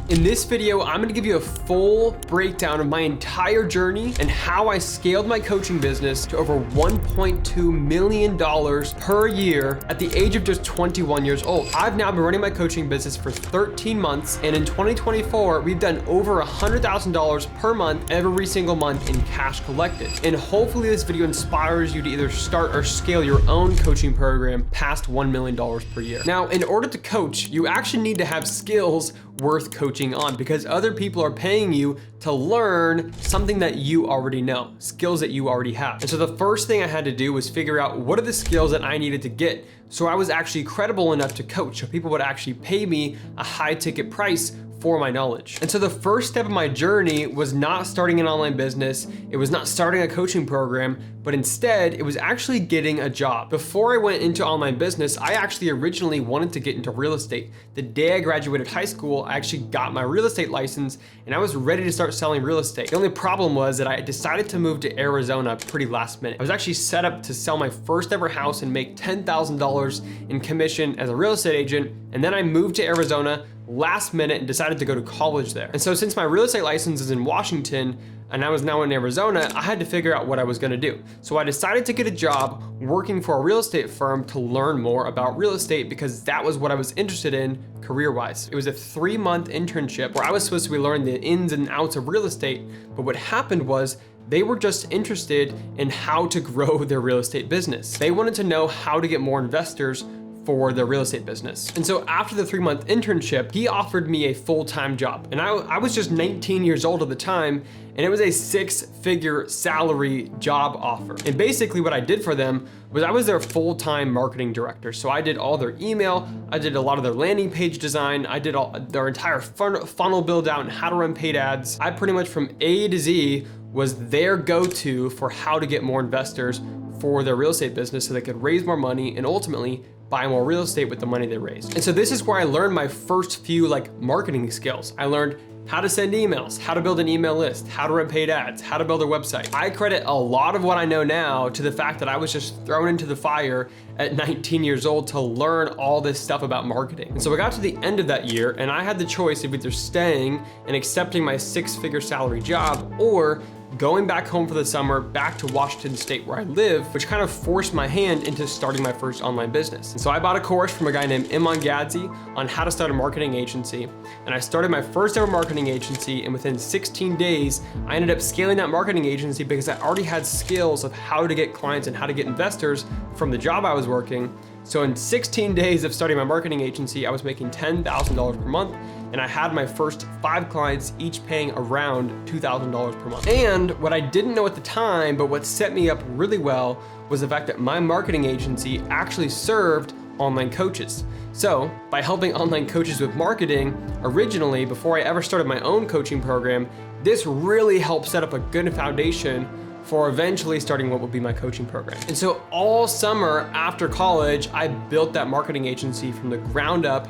In this video, I'm gonna give you a full breakdown of my entire journey and how I scaled my coaching business to over $1.2 million per year at the age of just 21 years old. I've now been running my coaching business for 13 months, and in 2024, we've done over $100,000 per month every single month in cash collected. And hopefully this video inspires you to either start or scale your own coaching program past $1 million per year. Now, in order to coach, you actually need to have skills worth coaching on, because other people are paying you to learn something that you already know, skills that you already have. And so the first thing I had to do was figure out what are the skills that I needed to get so I was actually credible enough to coach, so people would actually pay me a high ticket price for my knowledge. And so the first step of my journey was not starting an online business, it was not starting a coaching program, but instead it was actually getting a job. Before I went into online business, I actually originally wanted to get into real estate. The day I graduated high school, I actually got my real estate license and I was ready to start selling real estate. The only problem was that I decided to move to Arizona pretty last minute. I was actually set up to sell my first ever house and make $10,000 in commission as a real estate agent, and then I moved to Arizona last minute and decided to go to college there. And so since my real estate license is in Washington and I was now in Arizona, I had to figure out what I was gonna do. So I decided to get a job working for a real estate firm to learn more about real estate, because that was what I was interested in career-wise. It was a 3-month internship where I was supposed to be learning the ins and outs of real estate, but what happened was they were just interested in how to grow their real estate business. They wanted to know how to get more investors for the real estate business. And so after the 3-month internship, he offered me a full-time job. And I was just 19 years old at the time, and it was a 6-figure salary job offer. And basically what I did for them was I was their full-time marketing director. So I did all their email, I did a lot of their landing page design, I did all their entire funnel build out and how to run paid ads. I pretty much from A to Z was their go-to for how to get more investors for their real estate business so they could raise more money and ultimately buy more real estate with the money they raised. And so this is where I learned my first few marketing skills. I learned how to send emails, how to build an email list, how to run paid ads, how to build a website. I credit a lot of what I know now to the fact that I was just thrown into the fire at 19 years old to learn all this stuff about marketing. And so I got to the end of that year and I had the choice of either staying and accepting my 6-figure salary job or going back home for the summer, back to Washington State where I live, which kind of forced my hand into starting my first online business. And so I bought a course from a guy named Iman Gadzi on how to start a marketing agency. And I started my first ever marketing agency, and within 16 days, I ended up scaling that marketing agency because I already had skills of how to get clients and how to get investors from the job I was working. So in 16 days of starting my marketing agency, I was making $10,000 per month, and I had my first 5 clients, each paying around $2,000 per month. And what I didn't know at the time, but what set me up really well, was the fact that my marketing agency actually served online coaches. So by helping online coaches with marketing, originally, before I ever started my own coaching program, this really helped set up a good foundation for eventually starting what would be my coaching program. And so all summer after college, I built that marketing agency from the ground up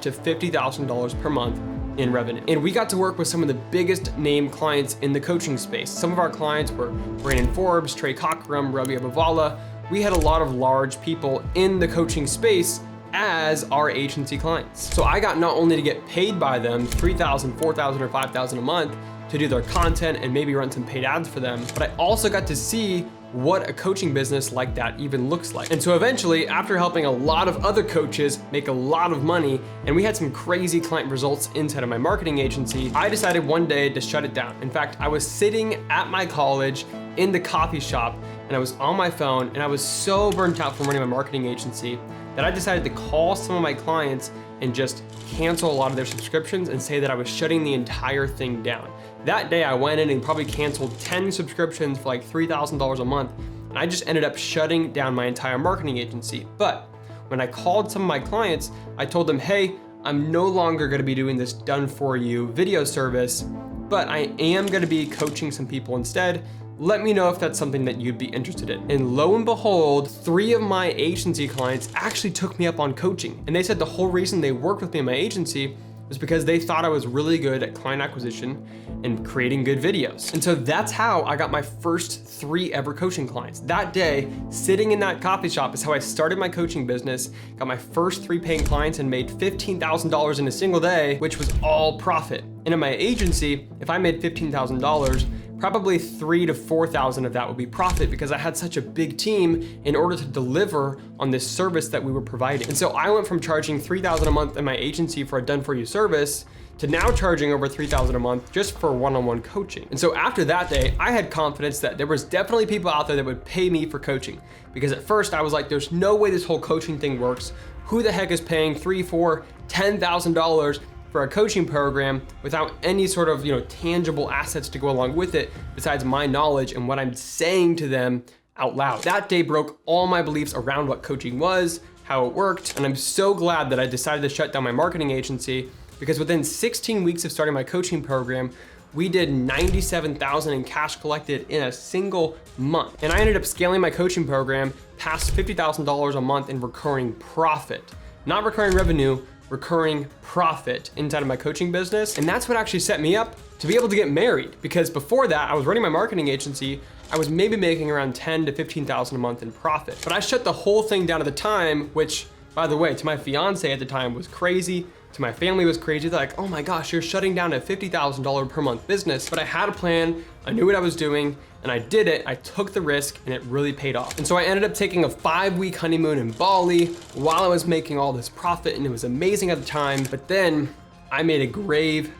to $50,000 per month in revenue. And we got to work with some of the biggest name clients in the coaching space. Some of our clients were Brandon Forbes, Trey Cockrum, Ravi Abavala. We had a lot of large people in the coaching space as our agency clients. So I got not only to get paid by them $3,000, $4,000, or $5,000 a month to do their content and maybe run some paid ads for them, but I also got to see what a coaching business like that even looks like. And so eventually, after helping a lot of other coaches make a lot of money, and we had some crazy client results inside of my marketing agency, I decided one day to shut it down. In fact, I was sitting at my college in the coffee shop and I was on my phone and I was so burnt out from running my marketing agency that I decided to call some of my clients and just cancel a lot of their subscriptions and say that I was shutting the entire thing down. That day I went in and probably canceled 10 subscriptions for like $3,000 a month, and I just ended up shutting down my entire marketing agency. But when I called some of my clients, I told them, hey, I'm no longer gonna be doing this done for you video service, but I am gonna be coaching some people instead. Let me know if that's something that you'd be interested in. And lo and behold, 3 of my agency clients actually took me up on coaching. And they said the whole reason they worked with me in my agency was because they thought I was really good at client acquisition and creating good videos. And so that's how I got my first 3 ever coaching clients. That day, sitting in that coffee shop is how I started my coaching business, got my first 3 paying clients and made $15,000 in a single day, which was all profit. And in my agency, if I made $15,000, probably 3,000 to 4,000 of that would be profit because I had such a big team in order to deliver on this service that we were providing. And so I went from charging $3,000 a month in my agency for a done-for-you service to now charging over $3,000 a month just for one-on-one coaching. And so after that day, I had confidence that there was definitely people out there that would pay me for coaching. Because at first I was like, there's no way this whole coaching thing works. Who the heck is paying $3,000, $4,000, $10,000 for a coaching program without any sort of, tangible assets to go along with it besides my knowledge and what I'm saying to them out loud. That day broke all my beliefs around what coaching was, how it worked, and I'm so glad that I decided to shut down my marketing agency because within 16 weeks of starting my coaching program, we did $97,000 in cash collected in a single month. And I ended up scaling my coaching program past $50,000 a month in recurring profit, not recurring revenue, recurring profit inside of my coaching business. And that's what actually set me up to be able to get married. Because before that, I was running my marketing agency. I was maybe making around $10,000 to $15,000 a month in profit. But I shut the whole thing down at the time, which, by the way, to my fiance at the time was crazy. To my family was crazy. They're like, oh my gosh, you're shutting down a $50,000 per month business. But I had a plan, I knew what I was doing, and I did it. I took the risk and it really paid off. And so I ended up taking a 5-week honeymoon in Bali while I was making all this profit, and it was amazing at the time. But then I made a grave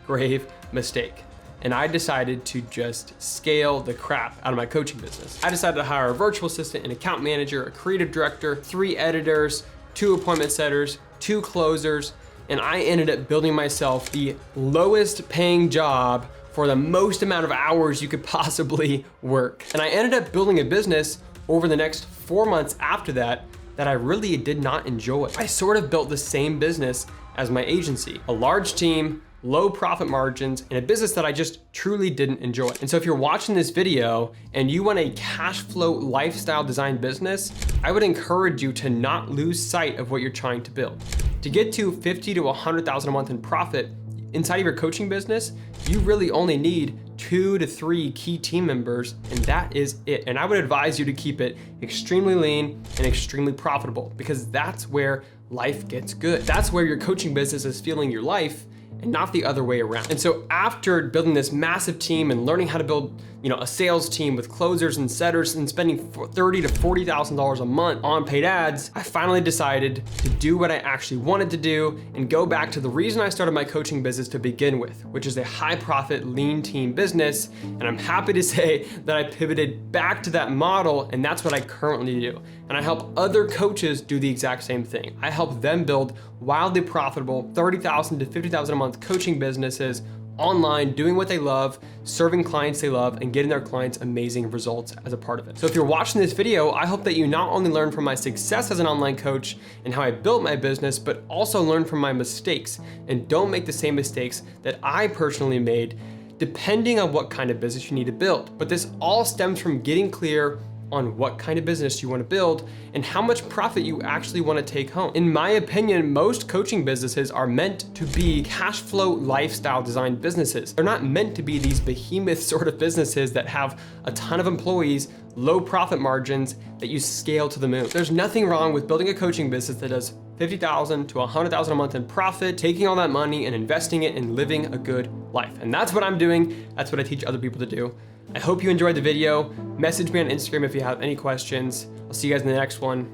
mistake. And I decided to just scale the crap out of my coaching business. I decided to hire a virtual assistant, an account manager, a creative director, 3 editors, 2 appointment setters, 2 closers, and I ended up building myself the lowest paying job for the most amount of hours you could possibly work. And I ended up building a business over the next 4 months after that I really did not enjoy. I sort of built the same business as my agency, a large team, low profit margins, and a business that I just truly didn't enjoy. And so if you're watching this video and you want a cash flow lifestyle design business, I would encourage you to not lose sight of what you're trying to build. To get to $50,000 to $100,000 a month in profit inside of your coaching business, you really only need 2 to 3 key team members, and that is it. And I would advise you to keep it extremely lean and extremely profitable because that's where life gets good. That's where your coaching business is fueling your life and not the other way around. And so after building this massive team and learning how to build, a sales team with closers and setters and spending $30,000 to $40,000 a month on paid ads, I finally decided to do what I actually wanted to do and go back to the reason I started my coaching business to begin with, which is a high profit, lean team business. And I'm happy to say that I pivoted back to that model, and that's what I currently do. And I help other coaches do the exact same thing. I help them build wildly profitable $30,000 to $50,000 a month coaching businesses online, doing what they love, serving clients they love, and getting their clients amazing results as a part of it. So if you're watching this video, I hope that you not only learn from my success as an online coach and how I built my business, but also learn from my mistakes and don't make the same mistakes that I personally made, depending on what kind of business you need to build. But this all stems from getting clear on what kind of business you want to build and how much profit you actually want to take home. In my opinion, most coaching businesses are meant to be cash flow lifestyle design businesses. They're not meant to be these behemoth sort of businesses that have a ton of employees, low profit margins that you scale to the moon. There's nothing wrong with building a coaching business that does $50,000 to $100,000 a month in profit, taking all that money and investing it in living a good life. And that's what I'm doing. That's what I teach other people to do. I hope you enjoyed the video. Message me on Instagram if you have any questions. I'll see you guys in the next one.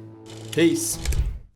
Peace.